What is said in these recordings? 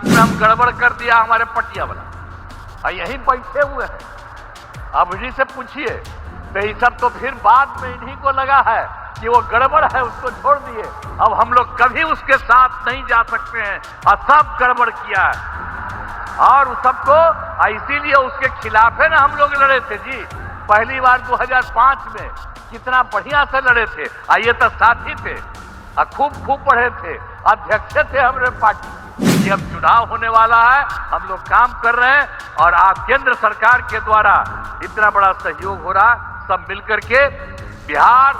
बीच में हम गड़बड़ कर दिया हमारे पटिया वाला, यही बैठे हुए हैं। अब इन्हीं से पूछिए, तो ये सब तो फिर बाद में इन्हीं को लगा है कि वो गड़बड़ है, उसको छोड़ दिए। अब हम लोग कभी उसके साथ नहीं जा सकते हैं और सब गड़बड़ किया है और उस सबको इसीलिए उसके खिलाफ है ना हम लोग लड़े थे जी। पहली बार 2005 में कितना बढ़िया से लड़े थे, ये तो साथी थे, खूब पढ़े थे, अध्यक्ष थे हमारे पार्टी की। अब चुनाव होने वाला है, हम लोग काम कर रहे हैं और आप केंद्र सरकार के द्वारा इतना बड़ा सहयोग हो रहा, सब मिलकर के बिहार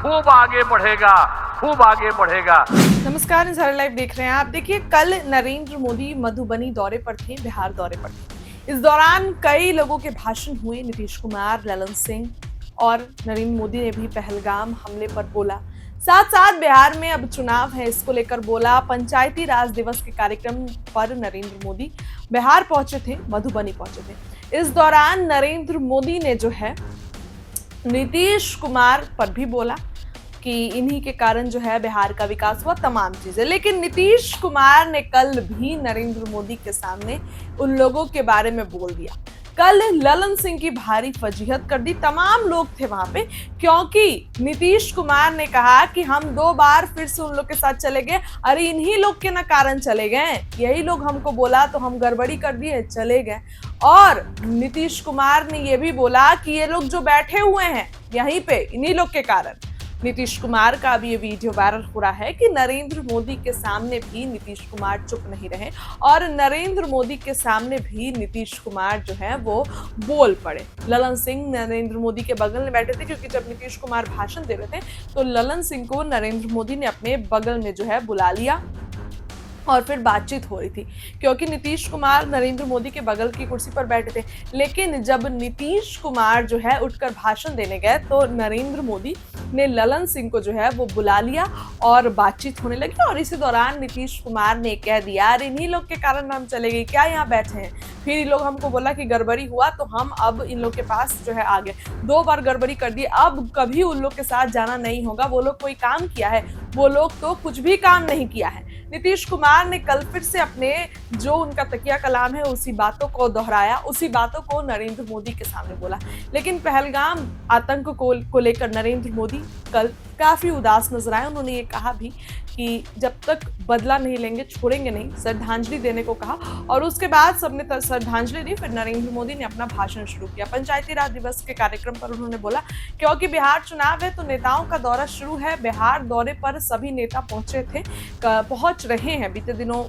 खूब आगे बढ़ेगा, खूब आगे बढ़ेगा। नमस्कार, इंसाइडर लाइव देख रहे हैं आप। देखिए, कल नरेंद्र मोदी मधुबनी दौरे पर थे, बिहार दौरे पर थे। इस दौरान कई लोगों के भाषण हुए। नीतीश कुमार, ललन सिंह और नरेंद्र मोदी ने भी पहलगाम हमले पर बोला। साथ साथ बिहार में अब चुनाव है, इसको लेकर बोला। पंचायती राज दिवस के कार्यक्रम पर नरेंद्र मोदी बिहार पहुंचे थे, मधुबनी पहुंचे थे। इस दौरान नरेंद्र मोदी ने जो है नीतीश कुमार पर भी बोला कि इन्हीं के कारण जो है बिहार का विकास हुआ, तमाम चीजें। लेकिन नीतीश कुमार ने कल भी नरेंद्र मोदी के सामने उन लोगों के बारे में बोल दिया। कल ललन सिंह की भारी फजीहत कर दी, तमाम लोग थे वहां पे, क्योंकि नीतीश कुमार ने कहा कि हम 2 बार फिर से उन लोग के साथ चले गए। अरे इन्हीं लोग के ना कारण चले गए, यही लोग हमको बोला तो हम गड़बड़ी कर दिए, चले गए। और नीतीश कुमार ने यह भी बोला कि ये लोग जो बैठे हुए हैं यहीं पे, इन्हीं लोग के कारण। नीतीश कुमार का भी ये वीडियो वायरल हो रहा है कि नरेंद्र मोदी के सामने भी नीतीश कुमार चुप नहीं रहे और नरेंद्र मोदी के सामने भी नीतीश कुमार जो है वो बोल पड़े। ललन सिंह नरेंद्र मोदी के बगल में बैठे थे, क्योंकि जब नीतीश कुमार भाषण दे रहे थे तो ललन सिंह को नरेंद्र मोदी ने अपने बगल में जो है बुला लिया और फिर बातचीत हो रही थी, क्योंकि नीतीश कुमार नरेंद्र मोदी के बगल की कुर्सी पर बैठे थे। लेकिन जब नीतीश कुमार जो है उठकर भाषण देने गए तो नरेंद्र मोदी ने ललन सिंह को जो है वो बुला लिया और बातचीत होने लगी। और इसी दौरान नीतीश कुमार ने कह दिया, अरे इन्हीं लोग के कारण हम चले गए, क्या यहाँ बैठे हैं। फिर इन लोग हमको बोला कि गड़बड़ी हुआ तो हम अब इन लोग के पास जो है आ गए। 2 बार गड़बड़ी कर दी, अब कभी उन लोग के साथ जाना नहीं होगा। वो लोग कोई काम किया है, वो लोग तो कुछ भी काम नहीं किया है। नीतीश कुमार ने कल फिर से अपने जो उनका तकिया कलाम है उसी बातों को दोहराया, उसी बातों को नरेंद्र मोदी के सामने बोला। लेकिन पहलगाम आतंक को लेकर नरेंद्र मोदी कल काफी उदास नजर आए। उन्होंने ये कहा भी कि जब तक बदला नहीं लेंगे छोड़ेंगे नहीं, श्रद्धांजलि देने को कहा। और उसके बाद सबने श्रद्धांजलि दी। फिर नरेंद्र मोदी ने अपना भाषण शुरू किया। पंचायती राज दिवस के कार्यक्रम पर उन्होंने बोला, क्योंकि बिहार चुनाव है तो नेताओं का दौरा शुरू है। बिहार दौरे पर सभी नेता पहुंच रहे हैं। बीते दिनों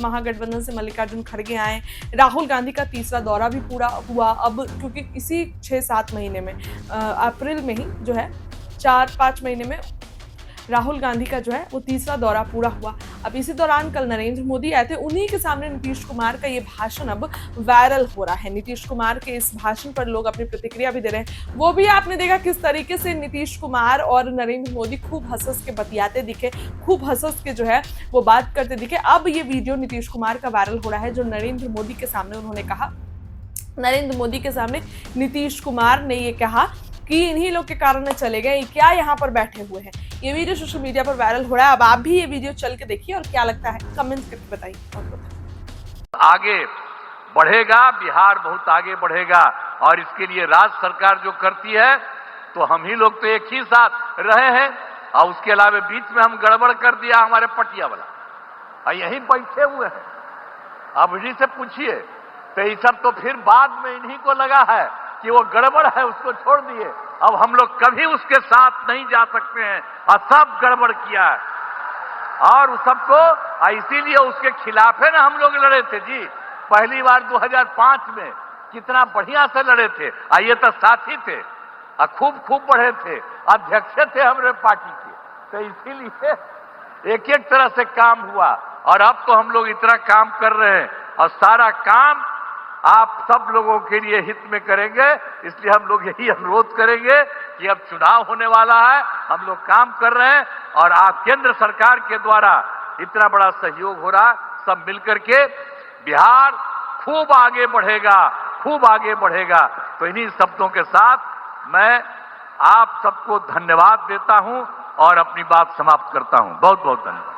महागठबंधन से मल्लिकार्जुन खड़गे आए, राहुल गांधी का तीसरा दौरा भी पूरा हुआ। अब क्योंकि इसी 6-7 महीने में, अप्रैल में ही जो है 4-5 महीने में राहुल गांधी का जो है वो तीसरा दौरा पूरा हुआ। अब इसी दौरान कल नरेंद्र मोदी आए थे, उन्हीं के सामने नीतीश कुमार का ये भाषण अब वायरल हो रहा है। नीतीश कुमार के इस भाषण पर लोग अपनी प्रतिक्रिया भी दे रहे हैं। वो भी आपने देखा किस तरीके से नीतीश कुमार और नरेंद्र मोदी खूब हंस के बतियाते दिखे, खूब हंस के जो है वो बात करते दिखे। अब ये वीडियो नीतीश कुमार का वायरल हो रहा है, जो नरेंद्र मोदी के सामने उन्होंने कहा। नरेंद्र मोदी के सामने नीतीश कुमार ने ये कहा कि इन्हीं लोग के कारण चले गए, क्या यहाँ पर बैठे हुए हैं। ये वीडियो सोशल मीडिया पर वायरल हो रहा है। अब आप भी ये वीडियो चल के देखिए और क्या लगता है कमेंट करके बताइए। आगे बढ़ेगा, बिहार बहुत आगे बढ़ेगा और इसके लिए राज्य सरकार जो करती है तो हम ही लोग तो एक ही साथ रहे हैं और उसके अलावा बीच में हम गड़बड़ कर दिया हमारे पटिया वाला, यही बैठे हुए हैं। अब इन्हीं से पूछिए, तो ये सब तो फिर बाद में इन्हीं को लगा है कि वो गड़बड़ है, उसको छोड़ दिए। अब हम लोग कभी उसके साथ नहीं जा सकते हैं और सब गड़बड़ किया है और उस सबको इसीलिए उसके खिलाफ है ना हम लोग लड़े थे जी। पहली बार 2005 में कितना बढ़िया से लड़े थे, ये तो साथी थे, खूब पढ़े थे, अध्यक्ष थे हमारे पार्टी के। तो इसीलिए एक तरह से काम हुआ और अब तो हम लोग इतना काम कर रहे हैं और सारा काम आप सब लोगों के लिए हित में करेंगे। इसलिए हम लोग यही अनुरोध करेंगे कि अब चुनाव होने वाला है, हम लोग काम कर रहे हैं और आप केंद्र सरकार के द्वारा इतना बड़ा सहयोग हो रहा, सब मिलकर के बिहार खूब आगे बढ़ेगा, खूब आगे बढ़ेगा। तो इन्हीं शब्दों के साथ मैं आप सबको धन्यवाद देता हूं और अपनी बात समाप्त करता हूं। बहुत बहुत धन्यवाद।